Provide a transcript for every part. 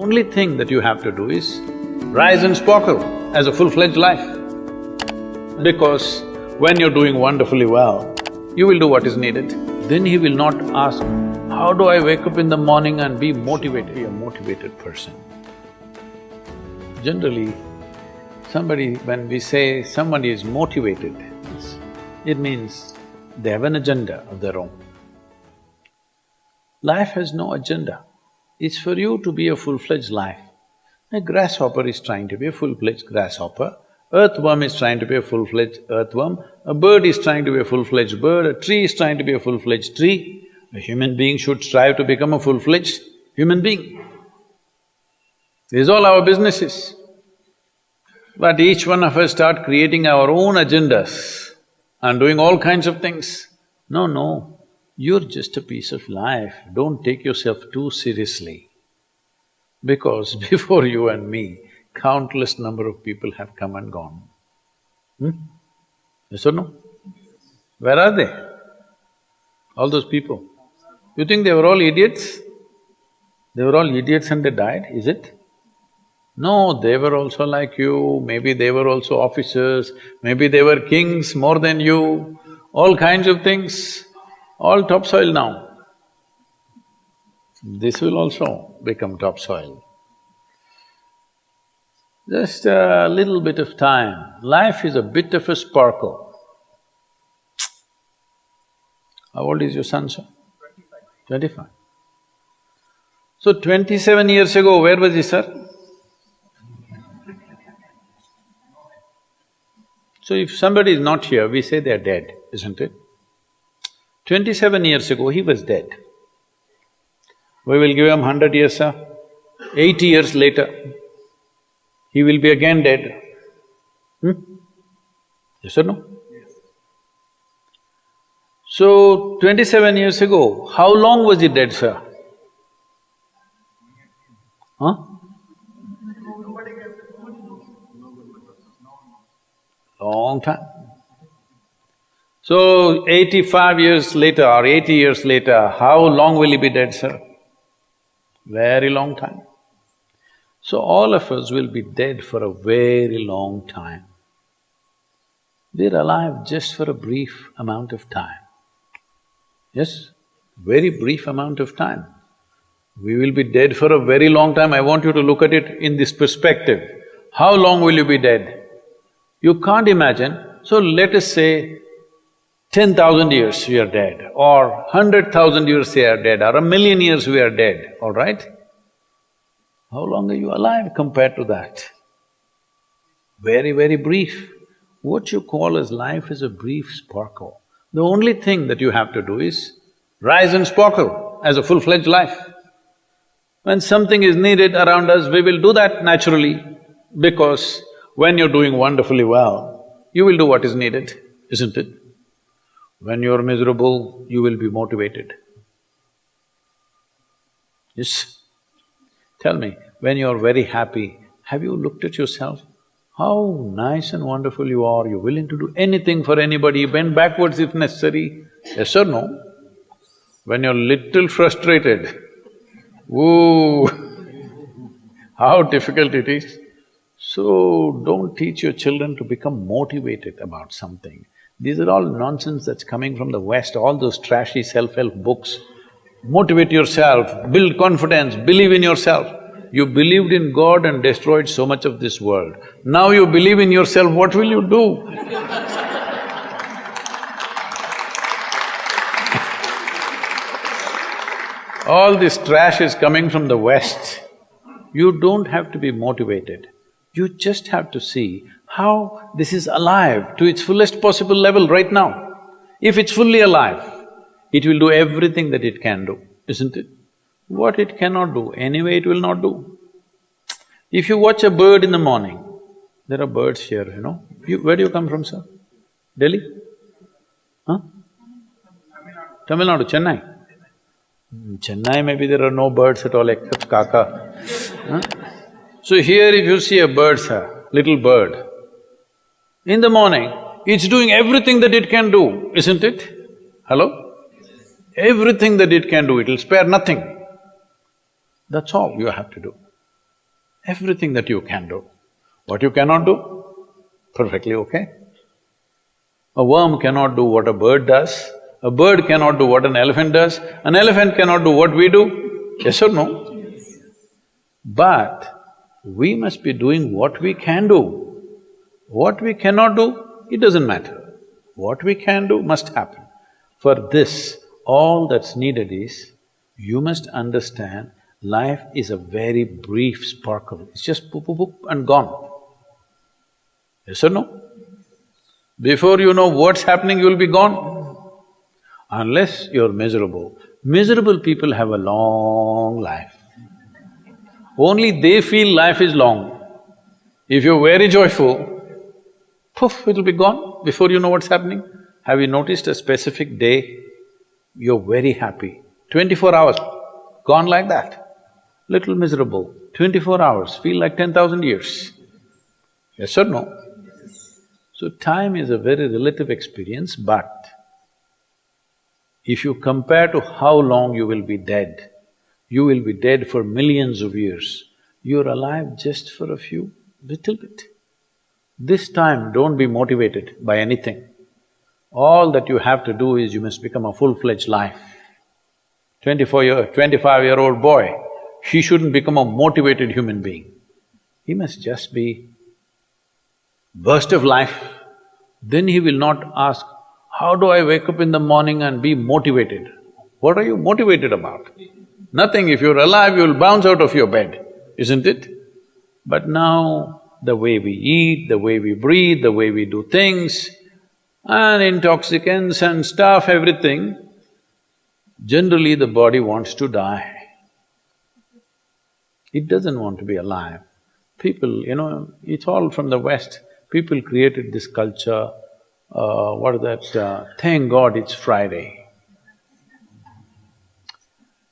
only thing that you have to do is rise and sparkle as a full-fledged life. Because when you're doing wonderfully well, you will do what is needed. Then he will not ask, how do I wake up in the morning and be motivated? Be a motivated person. Generally, when we say somebody is motivated, it means they have an agenda of their own. Life has no agenda. It's for you to be a full-fledged life. A grasshopper is trying to be a full-fledged grasshopper, earthworm is trying to be a full-fledged earthworm, a bird is trying to be a full-fledged bird, a tree is trying to be a full-fledged tree. A human being should strive to become a full-fledged human being. These are all our businesses. But each one of us start creating our own agendas and doing all kinds of things. No, you're just a piece of life, don't take yourself too seriously. Because before you and me, countless number of people have come and gone. Yes or no? Where are they? All those people. You think they were all idiots? They were all idiots and they died, is it? No, they were also like you, maybe they were also officers, maybe they were kings more than you, all kinds of things, all topsoil now. This will also become topsoil. Just a little bit of time. Life is a bit of a sparkle. How old is your son, sir? 25. So 27 years ago, where was he, sir? So if somebody is not here, we say they're dead, isn't it? 27 years ago, he was dead. We will give him 100 years, sir. 80 years later, he will be again dead. Yes or no? Yes. So, 27 years ago, how long was he dead, sir? Huh? Long time. So, 85 years later or 80 years later, how long will he be dead, sir? Very long time. So all of us will be dead for a very long time. We're alive just for a brief amount of time. Yes, very brief amount of time. We will be dead for a very long time. I want you to look at it in this perspective. How long will you be dead? You can't imagine. So let us say 10,000 years we are dead, or 100,000 years we are dead, or 1,000,000 years we are dead, all right? How long are you alive compared to that? Very, very brief. What you call as life is a brief sparkle. The only thing that you have to do is rise and sparkle as a full-fledged life. When something is needed around us, we will do that naturally, because when you're doing wonderfully well, you will do what is needed, isn't it? When you're miserable, you will be motivated. Yes? Tell me, when you're very happy, have you looked at yourself? How nice and wonderful you are, you're willing to do anything for anybody, bend backwards if necessary. Yes or no? When you're little frustrated, ooh, how difficult it is. So, don't teach your children to become motivated about something. These are all nonsense that's coming from the West, all those trashy self-help books. Motivate yourself, build confidence, believe in yourself. You believed in God and destroyed so much of this world. Now you believe in yourself, what will you do? All this trash is coming from the West. You don't have to be motivated. You just have to see how this is alive to its fullest possible level right now. If it's fully alive, it will do everything that it can do, isn't it? What it cannot do, anyway it will not do. If you watch a bird in the morning, there are birds here, you know. Where do you come from, sir? Delhi? Huh? Tamil Nadu, Chennai? Chennai, maybe there are no birds at all except kaka. Huh? So here if you see a bird, sir, little bird, in the morning, it's doing everything that it can do, isn't it? Hello? Everything that it can do, it'll spare nothing. That's all you have to do. everything that you can do. What you cannot do, perfectly okay. A worm cannot do what a bird does, a bird cannot do what an elephant does, an elephant cannot do what we do, yes or no? But we must be doing what we can do. What we cannot do, it doesn't matter. What we can do must happen. For this, all that's needed is, you must understand life is a very brief sparkle, it's just poop, poop, poop and gone. Yes or no? Before you know what's happening, you'll be gone. Unless you're miserable. Miserable people have a long life. Only they feel life is long. If you're very joyful, poof, it'll be gone before you know what's happening. Have you noticed a specific day, you're very happy, 24 hours, gone like that. Little miserable, 24 hours, feel like 10,000 years. Yes or no? So time is a very relative experience, but if you compare to how long you will be dead, you will be dead for millions of years. You're alive just for a few, little bit. This time, don't be motivated by anything. All that you have to do is you must become a full-fledged life. 25-year-old boy, he shouldn't become a motivated human being. He must just be burst of life. Then he will not ask, how do I wake up in the morning and be motivated? What are you motivated about? Nothing. If you're alive, you'll bounce out of your bed, isn't it? But now, the way we eat, the way we breathe, the way we do things, and intoxicants and stuff, everything, generally the body wants to die. It doesn't want to be alive. People, it's all from the West. People created this culture, thank God it's Friday.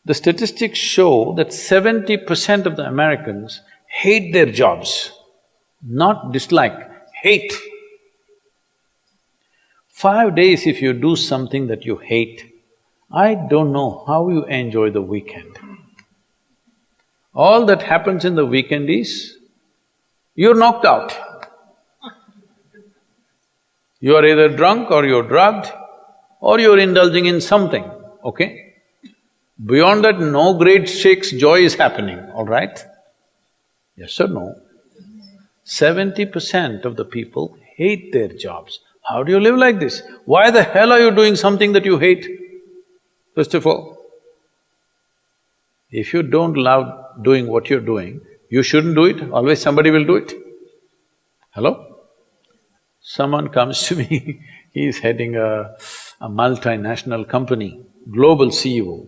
The statistics show that 70% of the Americans hate their jobs, not dislike, hate. 5 days if you do something that you hate, I don't know how you enjoy the weekend. All that happens in the weekend is, you're knocked out. You are either drunk or you're drugged or you're indulging in something, okay? Beyond that, no great shakes joy is happening, all right? Yes or no? 70% of the people hate their jobs. How do you live like this? Why the hell are you doing something that you hate? First of all, if you don't love doing what you're doing, you shouldn't do it, always somebody will do it. Hello? Someone comes to me, he's heading a multinational company, global CEO.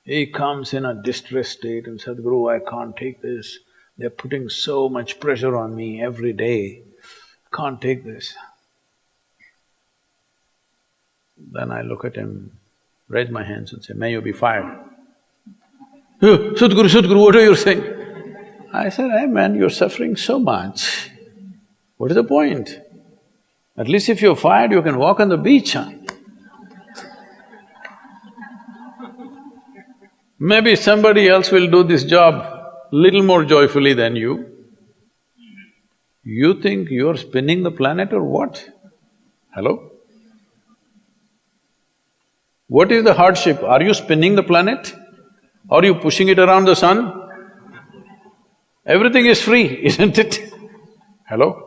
He comes in a distressed state and said, Sadhguru, I can't take this. They're putting so much pressure on me every day, can't take this. Then I look at him, raise my hands and say, may you be fired. Sadhguru, what are you saying? I said, hey man, you're suffering so much. What is the point? At least if you're fired, you can walk on the beach, huh? Maybe somebody else will do this job little more joyfully than you. You think you're spinning the planet or what? Hello? What is the hardship? Are you spinning the planet? Are you pushing it around the sun? Everything is free, isn't it? Hello?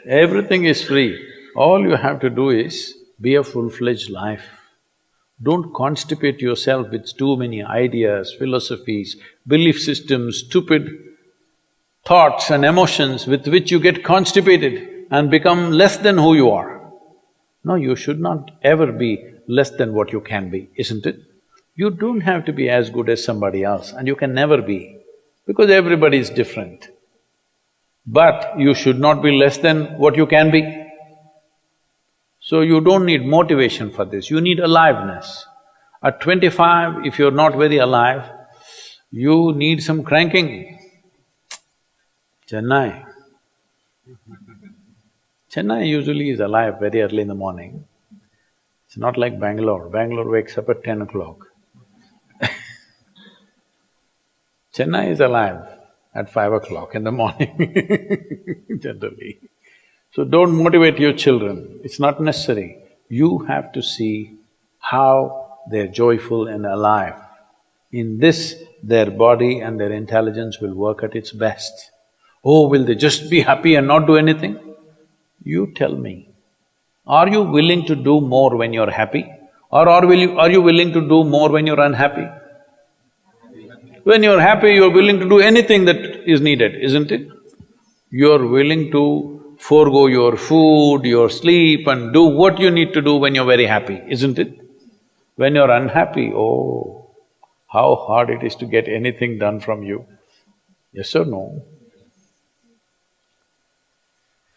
Everything is free. All you have to do is be a full-fledged life. Don't constipate yourself with too many ideas, philosophies, belief systems, stupid thoughts and emotions with which you get constipated and become less than who you are. No, you should not ever be less than what you can be, isn't it? You don't have to be as good as somebody else, and you can never be, because everybody is different. But you should not be less than what you can be. So you don't need motivation for this, you need aliveness. At 25, if you're not very alive, you need some cranking. Chennai. Chennai usually is alive very early in the morning. It's not like Bangalore. Bangalore wakes up at 10 o'clock. Chennai is alive. at 5 o'clock in the morning, generally. So don't motivate your children, it's not necessary. You have to see how they're joyful and alive. In this, their body and their intelligence will work at its best. Oh, will they just be happy and not do anything? You tell me, are you willing to do more when you're happy? Or are you willing to do more when you're unhappy? When you're happy, you're willing to do anything that is needed, isn't it? You're willing to forego your food, your sleep and do what you need to do when you're very happy, isn't it? When you're unhappy, oh, how hard it is to get anything done from you. Yes or no?